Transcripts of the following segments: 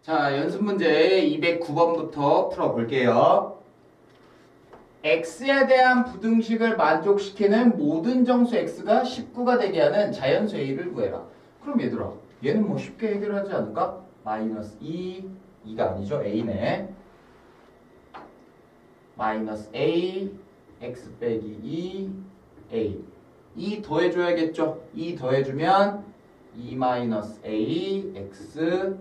자, 연습 문제 209번부터 풀어볼게요. x에 대한 부등식을 만족시키는 모든 정수 x가 19가 되게 하는 자연수 a를 구해라. 그럼 얘들아, 얘는 뭐 쉽게 해결하지 않을까? 마이너스 2가 아니죠. a네. 마이너스 a, x 빼기 2, a. 더해줘야겠죠. 2 더해주면 2 마이너스 a, x,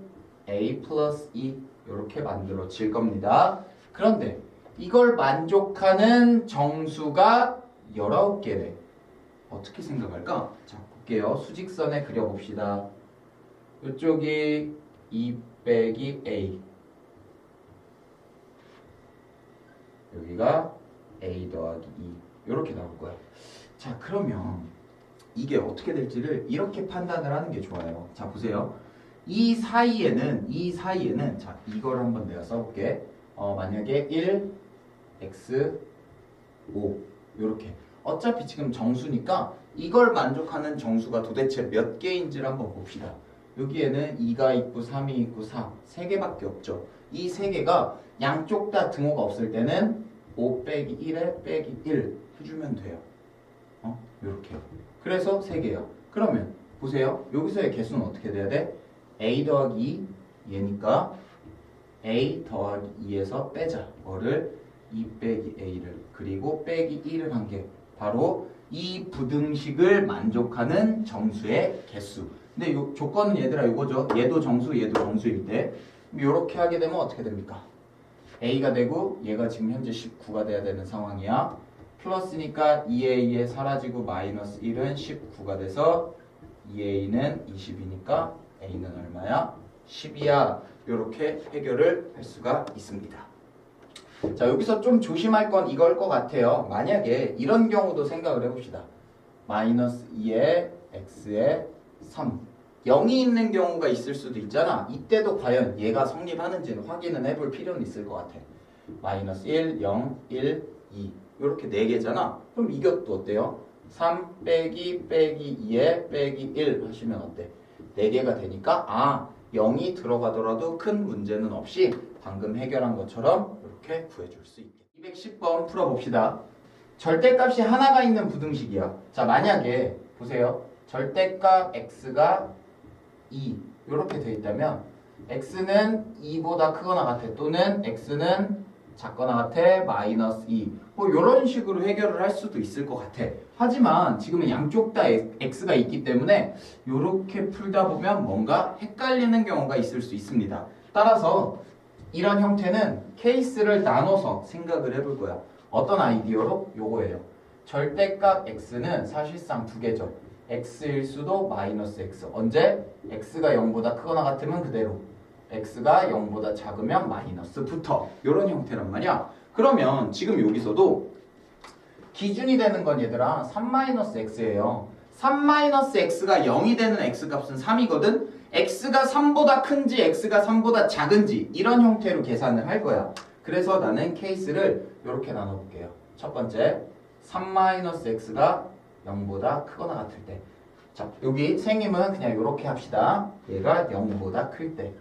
a 플러스 2 이렇게 만들어질 겁니다. 그런데 이걸 만족하는 정수가 19개래. 어떻게 생각할까? 자, 볼게요. 수직선에 그려봅시다. 이쪽이 2 빼기 a, 여기가 a 더하기 2 이렇게 나올 거야. 자, 그러면 이게 어떻게 될지를 이렇게 판단을 하는 게 좋아요. 자, 보세요. 이 사이에는 자, 이걸 한번 내가 써볼게. 만약에 1, x, 5 이렇게. 어차피 지금 정수니까 이걸 만족하는 정수가 도대체 몇 개인지를 한번 봅시다. 여기에는 2가 있고 3이 있고 4, 3개밖에 없죠. 이 3개가 양쪽 다 등호가 없을 때는 5 빼기 1에 빼기 1 해주면 돼요. 이렇게. 그래서 3개야. 그러면 보세요. 여기서의 개수는 어떻게 돼야 돼? a 더하기 2 얘니까 a 더하기 2에서 빼자. 뭐를? 2 빼기 a를. 그리고 빼기 1을 한 게 바로 이 부등식을 만족하는 정수의 개수. 근데 요 조건은 얘들아 이거죠. 얘도 정수, 얘도 정수일 때 이렇게 하게 되면 어떻게 됩니까? a가 되고 얘가 지금 현재 19가 돼야 되는 상황이야. 플러스니까 2a에 사라지고 마이너스 1은 19가 돼서 2a는 20이니까 a는 얼마야? 10이야. 이렇게 해결을 할 수가 있습니다. 자, 여기서 좀 조심할 건 이걸 것 같아요. 만약에 이런 경우도 생각을 해봅시다. 마이너스 2에 x에 3 0이 있는 경우가 있을 수도 있잖아. 이때도 과연 얘가 성립하는지는 확인은 해볼 필요는 있을 것 같아. 마이너스 1, 0, 1, 2 이렇게 4개잖아. 그럼 이것도 어때요? 3 빼기 빼기 2에 빼기 1 하시면 어때? 4개가 되니까 0이 들어가더라도 큰 문제는 없이 방금 해결한 것처럼 이렇게 구해줄 수 있게. 210번 풀어봅시다. 절대값이 하나가 있는 부등식이야. 자, 만약에 보세요. 절대값 x가 2 이렇게 돼 있다면 x는 2보다 크거나 같아. 또는 x는 작거나 같아. 마이너스 2 뭐 이런 식으로 해결을 할 수도 있을 것 같아. 하지만 지금은 양쪽 다 x가 있기 때문에 이렇게 풀다 보면 뭔가 헷갈리는 경우가 있을 수 있습니다. 따라서 이런 형태는 케이스를 나눠서 생각을 해볼 거야. 어떤 아이디어로? 요거예요. 절대값 x는 사실상 두 개죠. x일 수도 마이너스 x. 언제? x가 0보다 크거나 같으면 그대로. x가 0보다 작으면 마이너스부터. 이런 형태란 말이야. 그러면 지금 여기서도 기준이 되는 건 얘들아 3-x예요. 3-x가 0이 되는 x값은 3이거든. x가 3보다 큰지 x가 3보다 작은지 이런 형태로 계산을 할 거야. 그래서 나는 케이스를 이렇게 나눠볼게요. 첫 번째 3-x가 0보다 크거나 같을 때. 자, 여기 생임은 그냥 이렇게 합시다. 얘가 0보다 클 때.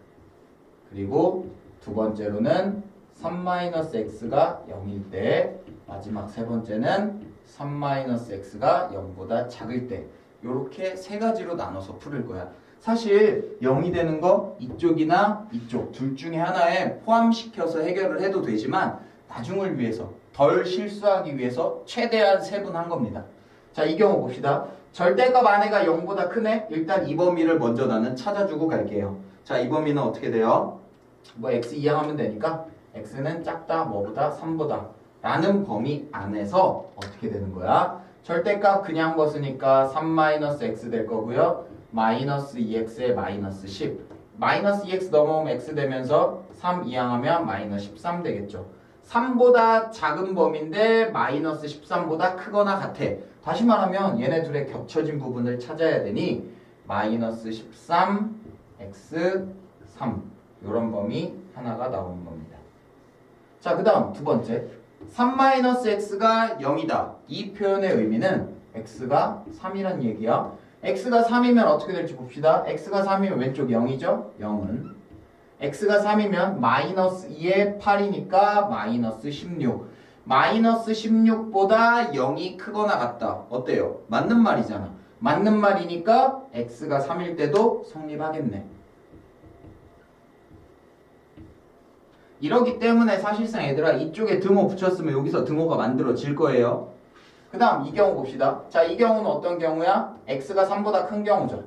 그리고 두 번째로는 3-x가 0일 때. 마지막 세 번째는 3-x가 0보다 작을 때. 이렇게 세 가지로 나눠서 풀을 거야. 사실 0이 되는 거 이쪽이나 이쪽 둘 중에 하나에 포함시켜서 해결을 해도 되지만 나중을 위해서 덜 실수하기 위해서 최대한 세분한 겁니다. 자, 이 경우 봅시다. 절대값 안에가 0보다 크네? 일단 이 범위를 먼저 나는 찾아주고 갈게요. 자, 이 범위는 어떻게 돼요? 뭐 x 이항하면 되니까 x는 작다 뭐보다 3보다 라는 범위 안에서 어떻게 되는 거야? 절대값 그냥 벗으니까 3-x 될 거고요. 마이너스 2x에 마이너스 10. 마이너스 2x 넘어오면 x 되면서 3 이항하면 마이너스 13 되겠죠. 3보다 작은 범위인데 마이너스 13보다 크거나 같아. 다시 말하면 얘네 둘의 겹쳐진 부분을 찾아야 되니 마이너스 13, x, 3 이런 범위 하나가 나오는 겁니다. 자, 그 다음 두 번째 3-x가 0이다. 이 표현의 의미는 x가 3이란 얘기야. x가 3이면 어떻게 될지 봅시다. x가 3이면 왼쪽 0이죠? 0은 x가 3이면 마이너스 2에 8이니까 마이너스 16. 마이너스 16보다 0이 크거나 같다. 어때요? 맞는 말이잖아. 맞는 말이니까 x가 3일 때도 성립하겠네. 이러기 때문에 사실상 얘들아 이쪽에 등호 붙였으면 여기서 등호가 만들어질 거예요. 그 다음 이 경우 봅시다. 자, 이 경우는 어떤 경우야? x가 3보다 큰 경우죠.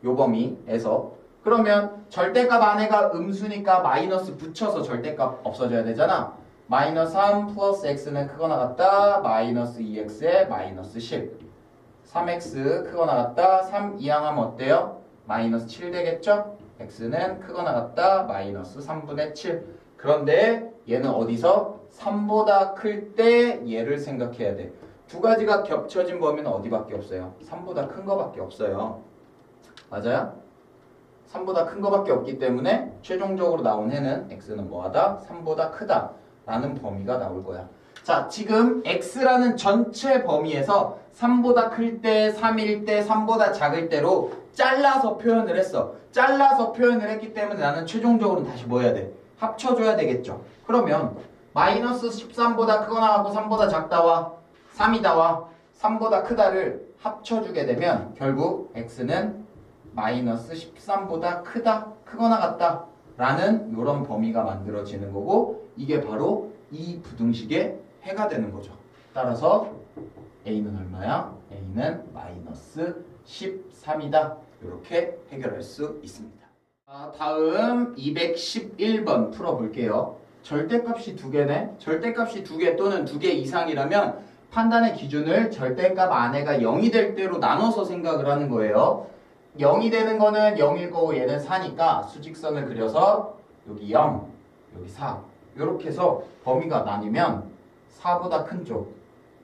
요 범위에서. 그러면 절대값 안에가 음수니까 마이너스 붙여서 절대값 없어져야 되잖아. 마이너스 3 플러스 x는 크거나 같다. 마이너스 2x에 마이너스 10. 3x 크거나 같다. 3 이항하면 어때요? 마이너스 7 되겠죠? x는 크거나 같다. 마이너스 3분의 7. 그런데 얘는 어디서? 3보다 클 때 얘를 생각해야 돼. 두 가지가 겹쳐진 범위는 어디밖에 없어요? 3보다 큰 거밖에 없어요. 맞아요? 3보다 큰 거밖에 없기 때문에 최종적으로 나온 해는 x는 뭐하다? 3보다 크다 라는 범위가 나올 거야. 자, 지금 x라는 전체 범위에서 3보다 클 때, 3일 때, 3보다 작을 때로 잘라서 표현을 했어. 잘라서 표현을 했기 때문에 나는 최종적으로 다시 뭐 해야 돼? 합쳐줘야 되겠죠. 그러면 마이너스 13보다 크거나 하고 3보다 작다와 3이다와 3보다 크다를 합쳐주게 되면 결국 x는 마이너스 13보다 크다, 크거나 같다 라는 이런 범위가 만들어지는 거고 이게 바로 이 부등식의 해가 되는 거죠. 따라서 a는 얼마야? a는 마이너스 13이다. 이렇게 해결할 수 있습니다. 다음 211번 풀어볼게요. 절대값이 두 개네. 절대값이 두 개 또는 두 개 이상이라면 판단의 기준을 절대값 안에가 0이 될 때로 나눠서 생각을 하는 거예요. 0이 되는 거는 0일 거고 얘는 4니까 수직선을 그려서 여기 0, 여기 4 이렇게 해서 범위가 나뉘면 4보다 큰 쪽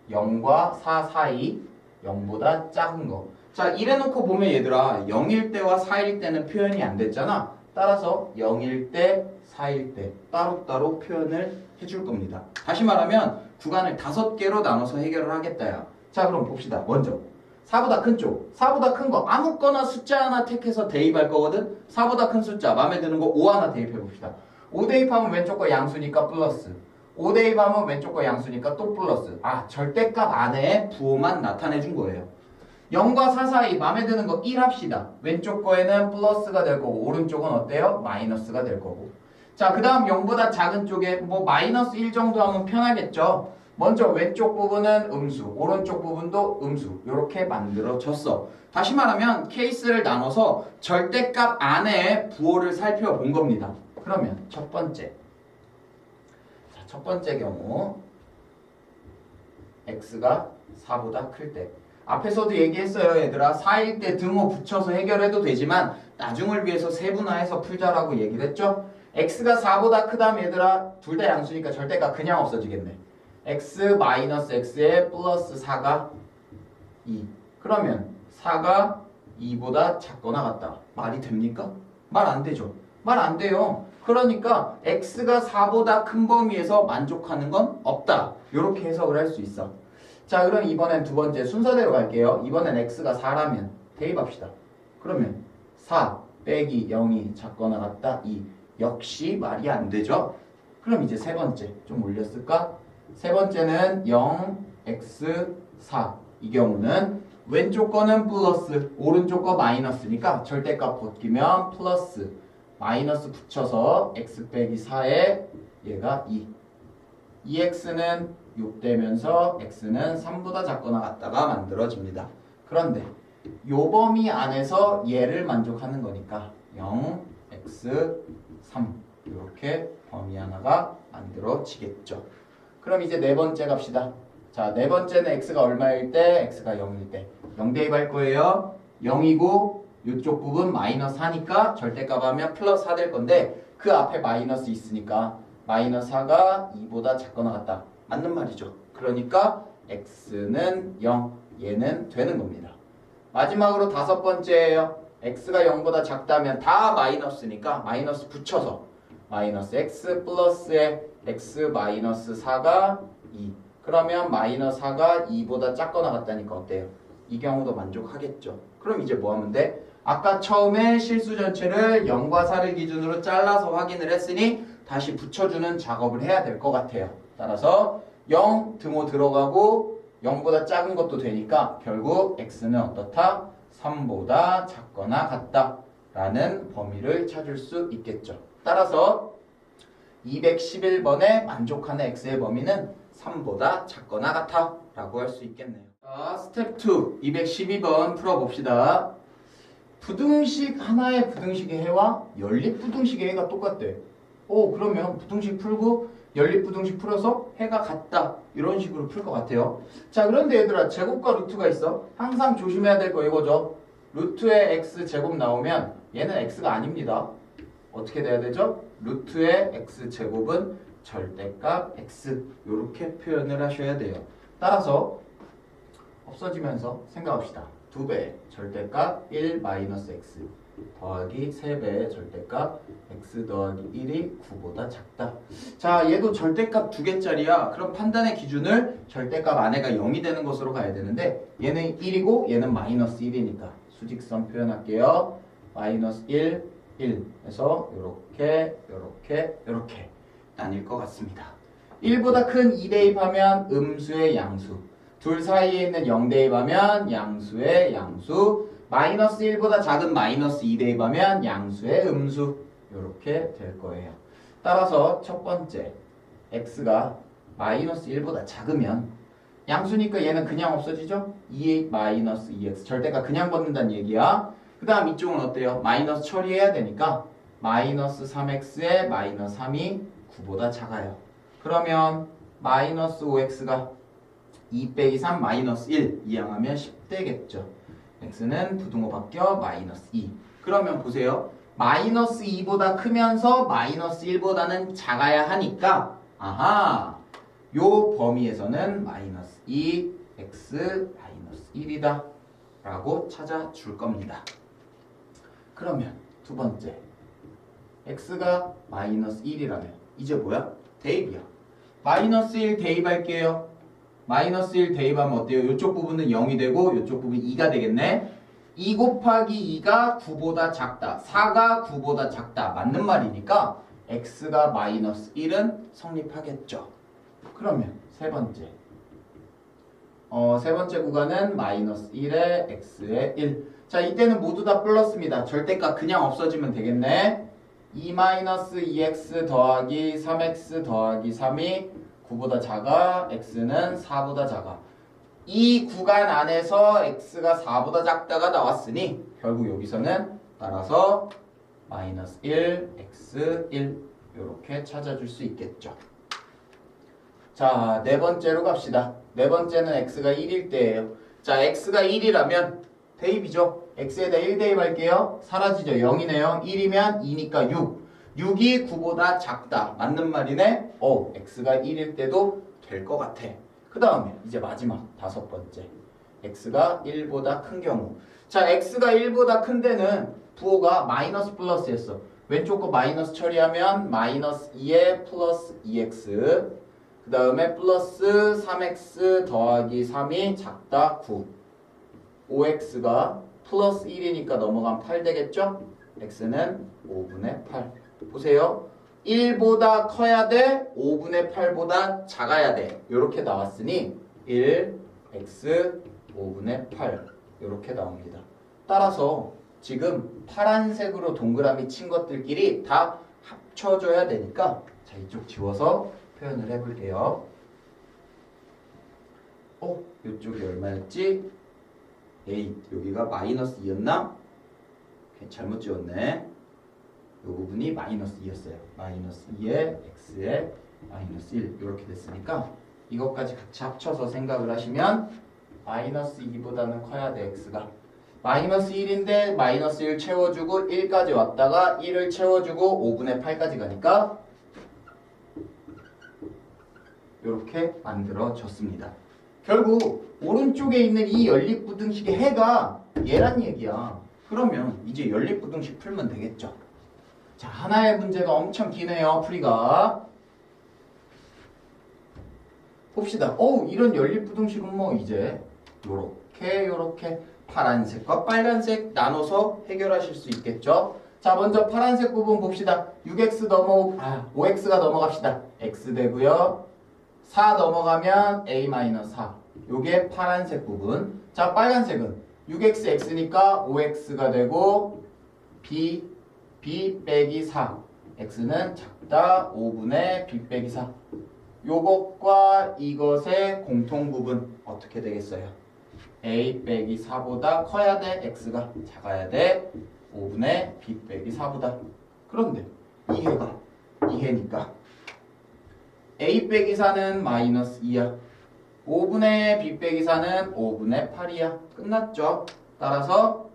0과 4 사이 0보다 작은 거. 자, 이래놓고 보면 얘들아 0일 때와 4일 때는 표현이 안 됐잖아. 따라서 0일 때, 4일 때 따로따로 표현을 해줄 겁니다. 다시 말하면 구간을 5개로 나눠서 해결을 하겠다야. 자, 그럼 봅시다. 먼저 4보다 큰 쪽, 4보다 큰 거 아무거나 숫자 하나 택해서 대입할 거거든. 4보다 큰 숫자 마음에 드는 거 5 하나 대입해 봅시다. 5 대입하면 왼쪽 거 양수니까 플러스, 5 대입하면 왼쪽 거 양수니까 또 플러스. 절대값 안에 부호만 나타내 준 거예요. 0과 4 사이 마음에 드는 거 1 합시다. 왼쪽 거에는 플러스가 될 거고 오른쪽은 어때요? 마이너스가 될 거고. 자, 그 다음 0보다 작은 쪽에 뭐 마이너스 1 정도 하면 편하겠죠. 먼저 왼쪽 부분은 음수, 오른쪽 부분도 음수 이렇게 만들어졌어. 다시 말하면 케이스를 나눠서 절대값 안에 부호를 살펴본 겁니다. 그러면 첫 번째, 자, 첫 번째 경우 x가 4보다 클 때 앞에서도 얘기했어요 얘들아. 4일 때 등호 붙여서 해결해도 되지만 나중을 위해서 세분화해서 풀자라고 얘기를 했죠. x가 4보다 크다면 얘들아 둘 다 양수니까 절대값 그냥 없어지겠네. x 마이너스 x에 플러스 4가 2. 그러면 4가 2보다 작거나 같다. 말이 됩니까? 말 안 되죠. 말 안 돼요. 그러니까 x가 4보다 큰 범위에서 만족하는 건 없다. 이렇게 해석을 할 수 있어. 자, 그럼 이번엔 두 번째 순서대로 갈게요. 이번엔 x가 4라면 대입합시다. 그러면 4 빼기 0이 작거나 같다 2. 역시 말이 안 되죠. 그럼 이제 세 번째 좀 올렸을까? 세 번째는 0, x, 4. 이 경우는 왼쪽 거는 플러스, 오른쪽 거 마이너스니까 절대값 벗기면 플러스, 마이너스 붙여서 x 빼기 4에 얘가 2. 2x는 6 되면서 x는 3보다 작거나 같다가 만들어집니다. 그런데 요 범위 안에서 얘를 만족하는 거니까 0, x, 3 이렇게 범위 하나가 만들어지겠죠. 그럼 이제 네 번째 갑시다. 자, 네 번째는 x가 얼마일 때? x가 0일 때. 0 대입할 거예요. 0이고 이쪽 부분 마이너스 4니까 절대값 하면 플러스 4 될 건데 그 앞에 마이너스 있으니까 마이너스 4가 2보다 작거나 같다. 맞는 말이죠. 그러니까 x는 0, 얘는 되는 겁니다. 마지막으로 다섯 번째예요. x가 0보다 작다면 다 마이너스니까 마이너스 붙여서 마이너스 x 플러스에 x 마이너스 4가 2. 그러면 마이너스 4가 2보다 작거나 같다니까 어때요? 이 경우도 만족하겠죠. 그럼 이제 뭐 하면 돼? 아까 처음에 실수 전체를 0과 4를 기준으로 잘라서 확인을 했으니 다시 붙여주는 작업을 해야 될 것 같아요. 따라서 0 등호 들어가고 0보다 작은 것도 되니까 결국 x는 어떻다? 3보다 작거나 같다 라는 범위를 찾을 수 있겠죠. 따라서 211번에 만족하는 x의 범위는 3보다 작거나 같아 라고 할 수 있겠네요. 자, 스텝 2 212번 풀어봅시다. 부등식 하나의 부등식의 해와 연립부등식의 해가 똑같대. 그러면 부등식 풀고 연립부등식 풀어서 해가 같다 이런 식으로 풀 것 같아요. 자, 그런데 얘들아 제곱과 루트가 있어. 항상 조심해야 될 거 이거죠. 루트의 x 제곱 나오면 얘는 x가 아닙니다. 어떻게 돼야 되죠? 루트의 x 제곱은 절대값 x 이렇게 표현을 하셔야 돼요. 따라서 없어지면서 생각합시다. 2배 절대값 1 마이너스 x 더하기 3배의 절대값 x 더하기 1이 9보다 작다. 자, 얘도 절대값 2개짜리야. 그럼 판단의 기준을 절대값 안에가 0이 되는 것으로 가야 되는데 얘는 1이고 얘는 마이너스 1이니까 수직선 표현할게요. 마이너스 1, 1 해서 이렇게 나뉠 것 같습니다. 1보다 큰 2 대입하면 음수의 양수, 둘 사이에 있는 0 대입하면 양수의 양수, 마이너스 1보다 작은 마이너스 2 대입하면 양수의 음수 이렇게 될 거예요. 따라서 첫 번째 x가 마이너스 1보다 작으면 양수니까 얘는 그냥 없어지죠? 2 마이너스 2x 절대값 그냥 벗는다는 얘기야. 그 다음 이쪽은 어때요? 마이너스 처리해야 되니까 마이너스 3x에 마이너스 3이 9보다 작아요. 그러면 마이너스 5x가 2 빼기 3 마이너스 1 이항하면 10되겠죠. x는 부등호 바뀌어 마이너스 2. 그러면 보세요. 마이너스 2보다 크면서 마이너스 1보다는 작아야 하니까 아하 요 범위에서는 마이너스 2 x 마이너스 1이다 라고 찾아줄 겁니다. 그러면 두 번째 x가 마이너스 1이라면 이제 뭐야? 대입이야. 마이너스 1 대입할게요. 마이너스 1 대입하면 어때요? 이쪽 부분은 0이 되고 이쪽 부분이 2가 되겠네. 2 곱하기 2가 9보다 작다. 4가 9보다 작다. 맞는 말이니까 x가 마이너스 1은 성립하겠죠. 그러면 세 번째 구간은 마이너스 1에 x에 1. 자, 이때는 모두 다 플러스입니다. 절대값 그냥 없어지면 되겠네. 2 마이너스 2x 더하기 3x 더하기 3이 9보다 작아, x는 4보다 작아. 이 구간 안에서 x가 4보다 작다가 나왔으니 결국 여기서는 따라서 마이너스 1, x 1 이렇게 찾아줄 수 있겠죠. 자, 네 번째로 갑시다. 네 번째는 x가 1일 때예요. 자, x가 1이라면 대입이죠. x에다 1 대입할게요. 사라지죠. 0이네요. 1이면 2니까 6. 6이 9보다 작다. 맞는 말이네. x가 1일 때도 될 것 같아. 그 다음에 이제 마지막 다섯 번째. x가 1보다 큰 경우. 자, x가 1보다 큰 데는 부호가 마이너스 플러스였어. 왼쪽 거 마이너스 처리하면 마이너스 2에 플러스 2x. 그 다음에 플러스 3x 더하기 3이 작다 9. 5x가 플러스 1이니까 넘어가면 8 되겠죠? x는 5분의 8. 보세요. 1보다 커야 돼, 5분의 8보다 작아야 돼. 이렇게 나왔으니 1, x, 5분의 8 이렇게 나옵니다. 따라서 지금 파란색으로 동그라미 친 것들끼리 다 합쳐줘야 되니까 자, 이쪽 지워서 표현을 해볼게요. 이쪽이 얼마였지? 8. 여기가 마이너스 2였나? 잘못 지웠네. 이 부분이 마이너스 2였어요. 마이너스 2에 x에 마이너스 1 이렇게 됐으니까 이것까지 같이 합쳐서 생각을 하시면 마이너스 2보다는 커야 돼. x가 마이너스 1인데 마이너스 1 채워주고 1까지 왔다가 1을 채워주고 5분의 8까지 가니까 이렇게 만들어졌습니다. 결국 오른쪽에 있는 이 연립부등식의 해가 얘란 얘기야. 그러면 이제 연립부등식 풀면 되겠죠. 자, 하나의 문제가 엄청 기네요. 풀이가. 봅시다. 이런 연립부등식은 뭐 이제 요렇게 파란색과 빨간색 나눠서 해결하실 수 있겠죠. 자, 먼저 파란색 부분 봅시다. 6x 5x가 넘어갑시다. x 되고요. 4 넘어가면 a-4. 요게 파란색 부분. 자, 빨간색은 6x x니까 5x가 되고 b 빼기 4. x는 작다. 5분의 b 빼기 4. 요것과 이것의 공통 부분 어떻게 되겠어요? a 빼기 4보다 커야 돼? x가 작아야 돼? 5분의 b 빼기 4보다. 그런데 이해니까 a 빼기 4는 마이너스 2야. 5분의 b 빼기 4는 5분의 8이야. 끝났죠? 따라서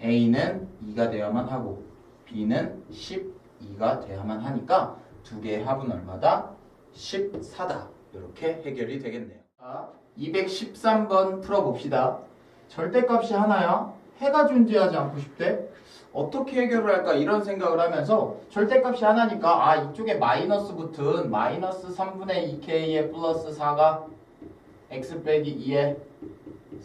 a는 2가 되어야만 하고 b는 12가 돼야만 하니까 두 개의 합은 얼마다? 14다. 이렇게 해결이 되겠네요. 자, 213번 풀어봅시다. 절대값이 하나야. 해가 존재하지 않고 싶대. 어떻게 해결을 할까 이런 생각을 하면서 절대값이 하나니까 이쪽에 마이너스 붙은 마이너스 3분의 2k에 플러스 4가 x 빼기 2에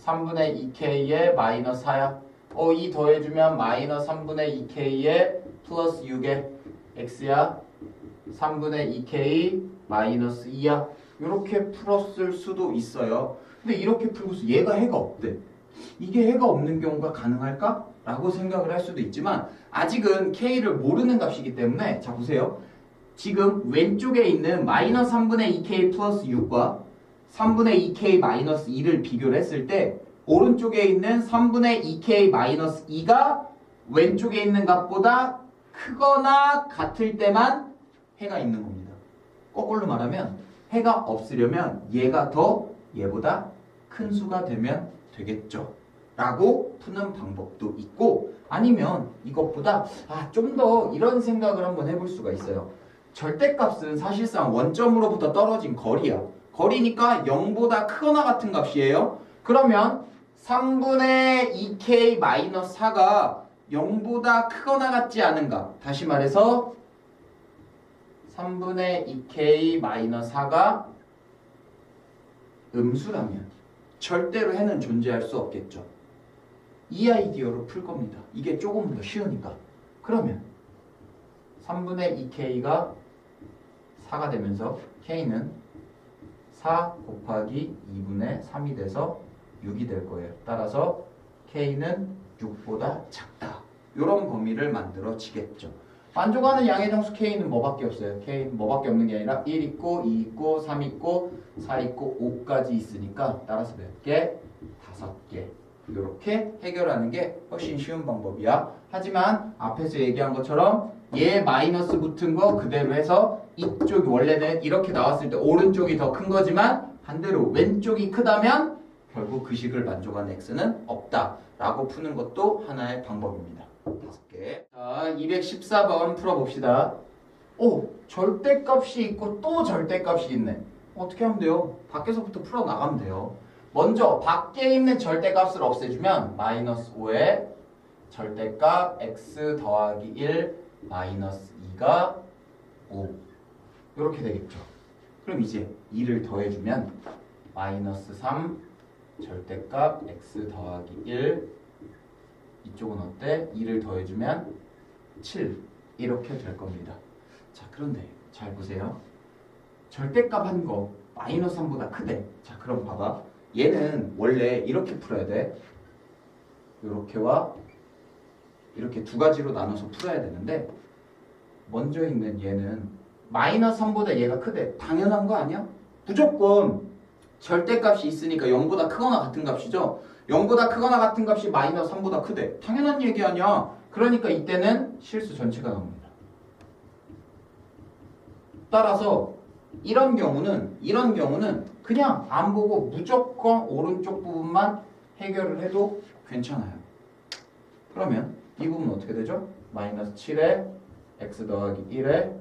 3분의 2k에 마이너스 4야. 2 더해주면 마이너스 3분의 2k에 플러스 6에 x야. 3분의 2k 마이너스 2야. 이렇게 풀었을 수도 있어요. 근데 이렇게 풀고서 얘가 해가 없대. 이게 해가 없는 경우가 가능할까? 라고 생각을 할 수도 있지만 아직은 k를 모르는 값이기 때문에 자 보세요. 지금 왼쪽에 있는 마이너스 3분의 2k 플러스 6과 3분의 2k 마이너스 2를 비교를 했을 때 오른쪽에 있는 3분의 2k 마이너스 2가 왼쪽에 있는 값보다 크거나 같을 때만 해가 있는 겁니다. 거꾸로 말하면 해가 없으려면 얘가 더 얘보다 큰 수가 되면 되겠죠. 라고 푸는 방법도 있고 아니면 이것보다 좀 더 이런 생각을 한번 해볼 수가 있어요. 절대값은 사실상 원점으로부터 떨어진 거리야. 거리니까 0보다 크거나 같은 값이에요. 그러면 3분의 2k 마이너스 4가 0보다 크거나 같지 않은가? 다시 말해서 3분의 2k 마이너스 4가 음수라면 절대로 해는 존재할 수 없겠죠. 이 아이디어로 풀 겁니다. 이게 조금 더 쉬우니까. 그러면 3분의 2k가 4가 되면서 k는 4 곱하기 2분의 3이 돼서 6이 될 거예요. 따라서 k는 6보다 작다. 이런 범위를 만들어지겠죠. 만족하는 양의 정수 k는 뭐밖에 없어요? k는 뭐밖에 없는 게 아니라 1 있고 2 있고 3 있고 4 있고 5까지 있으니까 따라서 몇 개? 5개. 이렇게 해결하는 게 훨씬 쉬운 방법이야. 하지만 앞에서 얘기한 것처럼 얘 마이너스 붙은 거 그대로 해서 이쪽이 원래는 이렇게 나왔을 때 오른쪽이 더 큰 거지만 반대로 왼쪽이 크다면 결국 그 식을 만족하는 x는 없다 라고 푸는 것도 하나의 방법입니다. 5개. 자, 214번 풀어봅시다. 절대값이 있고 또 절대값이 있네. 어떻게 하면 돼요? 밖에서부터 풀어나가면 돼요. 먼저 밖에 있는 절대값을 없애주면 마이너스 5에 절대값 x 더하기 1 마이너스 2가 5 이렇게 되겠죠. 그럼 이제 2를 더해주면 마이너스 3 절대값 x 더하기 1 이쪽은 어때? 2를 더해주면 7 이렇게 될 겁니다. 자, 그런데 잘 보세요. 절대값 한 거 마이너스 3보다 크대. 자, 그럼 봐봐. 얘는 원래 이렇게 풀어야 돼. 이렇게와 이렇게 두 가지로 나눠서 풀어야 되는데 먼저 있는 얘는 마이너스 3보다 얘가 크대. 당연한 거 아니야? 무조건 절대값이 있으니까 0보다 크거나 같은 값이죠. 0보다 크거나 같은 값이 마이너스 3보다 크대. 당연한 얘기 아니야. 그러니까 이때는 실수 전체가 나옵니다. 따라서 이런 경우는 그냥 안 보고 무조건 오른쪽 부분만 해결을 해도 괜찮아요. 그러면 이 부분 어떻게 되죠? 마이너스 7에 x 더하기 1에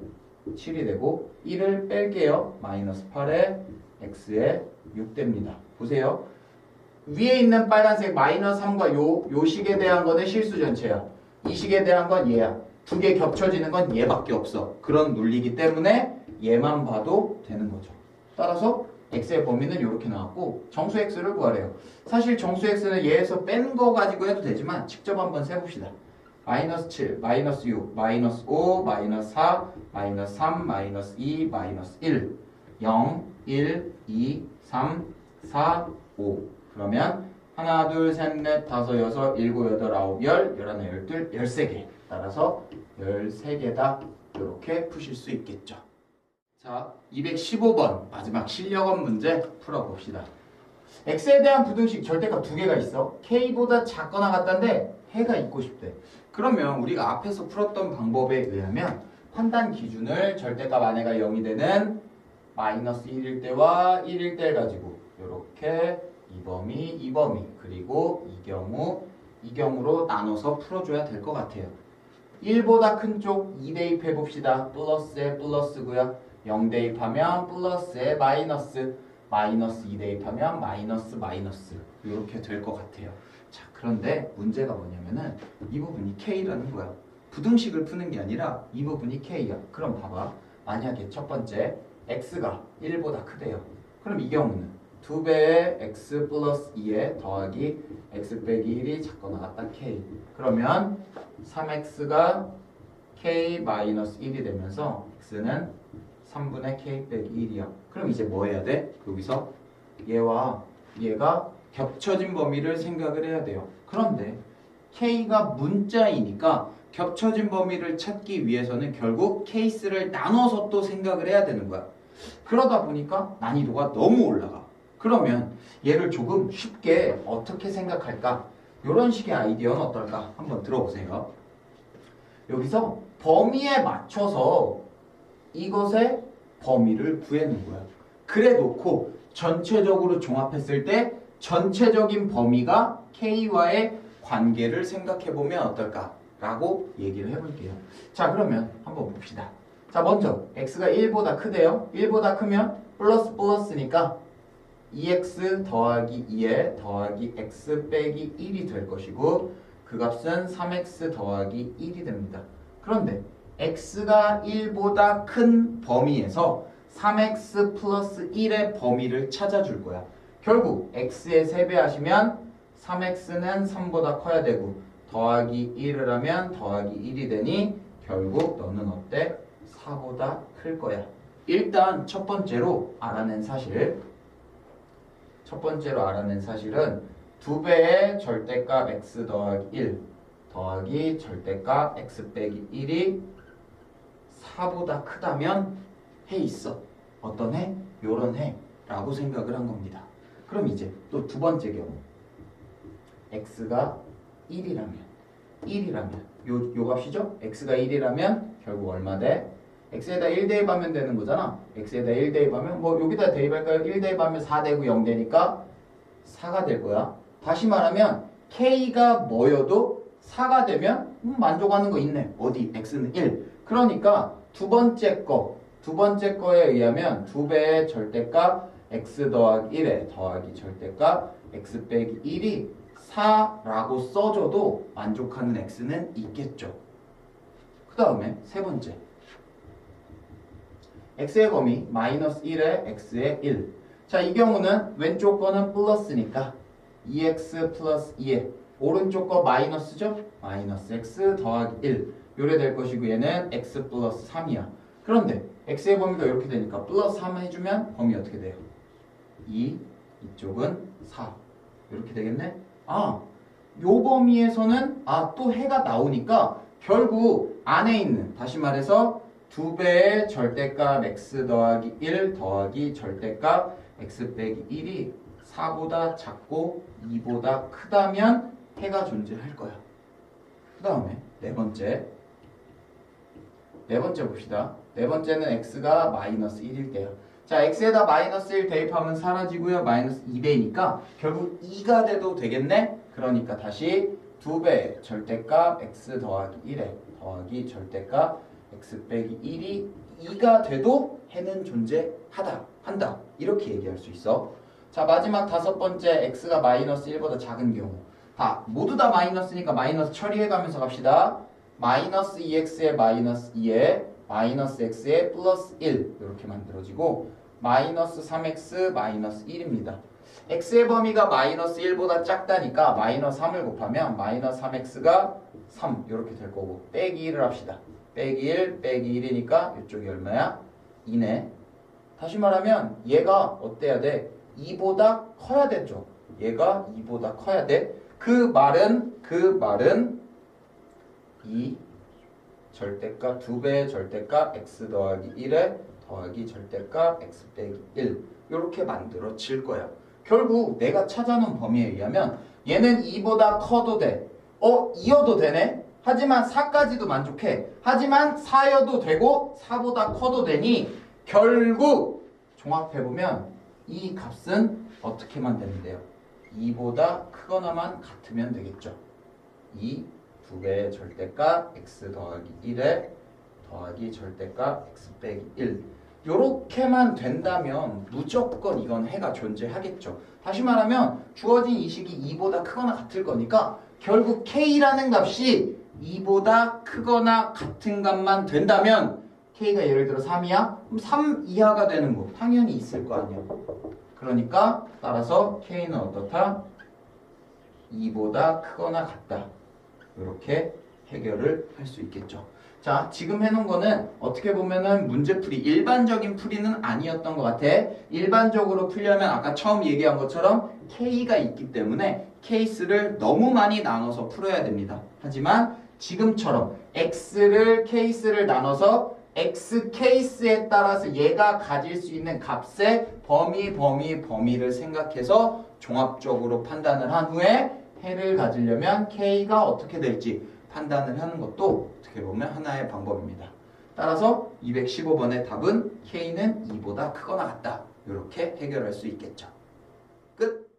7이 되고 1을 뺄게요. 마이너스 8에 x에 6 됩니다. 보세요. 위에 있는 빨간색 마이너스 3과 요 식에 대한 거는 실수 전체야. 이 식에 대한 건 얘야. 두 개 겹쳐지는 건 얘밖에 없어. 그런 논리이기 때문에 얘만 봐도 되는 거죠. 따라서 x의 범위는 이렇게 나왔고 정수 x를 구하래요. 사실 정수 x는 얘에서 뺀 거 가지고 해도 되지만 직접 한번 세봅시다. 마이너스 7, 마이너스 6, 마이너스 5, 마이너스 4, 마이너스 3, 마이너스 2, 마이너스 1 0, 1, 2, 3, 4, 5 그러면 하나, 둘, 셋, 넷, 다섯, 여섯, 일곱, 여덟, 아홉, 열, 열하나, 열둘, 13개 따라서 13개다 이렇게 푸실 수 있겠죠. 자, 215번 마지막 실력원 문제 풀어봅시다. x에 대한 부등식 절대값 두 개가 있어. k보다 작거나 같다인데 해가 있고 싶대. 그러면 우리가 앞에서 풀었던 방법에 의하면 판단 기준을 절대값 안에가 0이 되는 마이너스 1일 때와 1일 때를 가지고 이렇게 이 범위 그리고 이 경우로 나눠서 풀어줘야 될 것 같아요. 1보다 큰 쪽 2 대입해 봅시다. 플러스에 플러스고요. 0 대입하면 플러스에 마이너스 2 대입하면 마이너스 이렇게 될 것 같아요. 자, 그런데 문제가 뭐냐면은 이 부분이 k라는 거야. 부등식을 푸는 게 아니라 이 부분이 k야. 그럼 봐봐. 만약에 첫 번째 x가 1보다 크대요. 그럼 이 경우는 2배의 x 플러스 2에 더하기 x 빼기 1이 작거나 같다 k. 그러면 3x가 k 마이너스 1이 되면서 x는 3분의 k 빼기 1이야. 그럼 이제 뭐 해야 돼? 여기서 얘와 얘가 겹쳐진 범위를 생각을 해야 돼요. 그런데 k가 문자이니까 겹쳐진 범위를 찾기 위해서는 결국 케이스를 나눠서 또 생각을 해야 되는 거야. 그러다 보니까 난이도가 너무 올라가. 그러면 얘를 조금 쉽게 어떻게 생각할까? 이런 식의 아이디어는 어떨까? 한번 들어보세요. 여기서 범위에 맞춰서 이것의 범위를 구해낸 거야. 그래 놓고 전체적으로 종합했을 때 전체적인 범위가 k와의 관계를 생각해보면 어떨까? 라고 얘기를 해볼게요. 자, 그러면 한번 봅시다. 자, 먼저 x가 1보다 크대요. 1보다 크면 플러스니까 2x 더하기 2에 더하기 x 빼기 1이 될 것이고 그 값은 3x 더하기 1이 됩니다. 그런데 x가 1보다 큰 범위에서 3x 플러스 1의 범위를 찾아줄 거야. 결국 x의 3배 하시면 3x는 3보다 커야 되고 더하기 1을 하면 더하기 1이 되니 결국 너는 어때? 4보다 클 거야. 일단 첫 번째로 알아낸 사실은 2배의 절대값 x 더하기 1 더하기 절대값 x 빼기 1이 4보다 크다면 해 있어. 어떤 해? 요런 해 라고 생각을 한 겁니다. 그럼 이제 또 두 번째 경우 x가 1이라면 요 값이죠? x가 1이라면 결국 얼마 돼? x에다 1 대입하면 되는 거잖아. x에다 1 대입하면 뭐 여기다 대입할까요? 1 대입하면 4 되고 0 되니까 4가 될 거야. 다시 말하면 k가 뭐여도 4가 되면 만족하는 거 있네. 어디? x는 1. 그러니까 두 번째 거에 의하면 2배의 절대값 x 더하기 1에 더하기 절대값 x 빼기 1이 4라고 써줘도 만족하는 x는 있겠죠. 그 다음에 세 번째 x의 범위 마이너스 1에 x의 1. 자, 이 경우는 왼쪽 거는 플러스니까 2x 플러스 2에 오른쪽 거 마이너스죠? 마이너스 x 더하기 1 요래 될 것이고 얘는 x 플러스 3이야. 그런데 x의 범위가 이렇게 되니까 플러스 3 해주면 범위 어떻게 돼요? 2, 이쪽은 4 이렇게 되겠네? 아, 요 범위에서는 또 해가 나오니까 결국 안에 있는 다시 말해서 2배의 절대값 x 더하기 1 더하기 절대값 x 빼기 1이 4보다 작고 2보다 크다면 해가 존재할 거야. 그 다음에 네 번째 봅시다. 네 번째는 x가 마이너스 1일 때요. 자, x에다 마이너스 1 대입하면 사라지고요. 마이너스 2배니까 결국 2가 돼도 되겠네? 그러니까 다시 2배 절대값 x 더하기 1에 더하기 절대값 x 빼기 1이 2가 돼도 해는 한다. 이렇게 얘기할 수 있어. 자, 마지막 다섯 번째 x가 마이너스 1보다 작은 경우. 모두 다 마이너스니까 마이너스 처리해가면서 갑시다. 마이너스 2x에 마이너스 2에 마이너스 x에 플러스 1 이렇게 만들어지고 마이너스 3x 마이너스 1입니다. x의 범위가 마이너스 1보다 작다니까 마이너스 3을 곱하면 마이너스 3x가 3 이렇게 될 거고 빼기 1을 합시다. 빼기 1 빼기 1이니까 이쪽이 얼마야? 2네. 다시 말하면 얘가 어때야 돼? 2보다 커야 되죠. 얘가 2보다 커야 돼. 그 말은 이 절대값 2배의 절대값 x 더하기 1에 더하기 절대값 x 빼기 1 이렇게 만들어질 거야. 결국 내가 찾아놓은 범위에 의하면 얘는 2보다 커도 돼. 2여도 되네. 하지만 4까지도 만족해. 하지만 4여도 되고 4보다 커도 되니 결국 종합해보면 이 값은 어떻게만 되면 돼요? 2보다 크거나만 같으면 되겠죠. 이 2배의 절대값 x 더하기 1에 더하기 절대값 x 빼기 1 요렇게만 된다면 무조건 이건 해가 존재하겠죠. 다시 말하면 주어진 이 식이 2보다 크거나 같을 거니까 결국 k라는 값이 2보다 크거나 같은 값만 된다면 k가 예를 들어 3이야? 그럼 3 이하가 되는 거 당연히 있을 거 아니야. 그러니까 따라서 k는 어떻다? 2보다 크거나 같다. 이렇게 해결을 할 수 있겠죠. 자, 지금 해놓은 거는 어떻게 보면은 문제풀이 일반적인 풀이는 아니었던 것 같아. 일반적으로 풀려면 아까 처음 얘기한 것처럼 K가 있기 때문에 케이스를 너무 많이 나눠서 풀어야 됩니다. 하지만 지금처럼 X를 케이스를 나눠서 X 케이스에 따라서 얘가 가질 수 있는 값의 범위를 생각해서 종합적으로 판단을 한 후에 해를 가지려면 K가 어떻게 될지 판단을 하는 것도 어떻게 보면 하나의 방법입니다. 따라서 215번의 답은 K는 2보다 크거나 같다. 이렇게 해결할 수 있겠죠. 끝!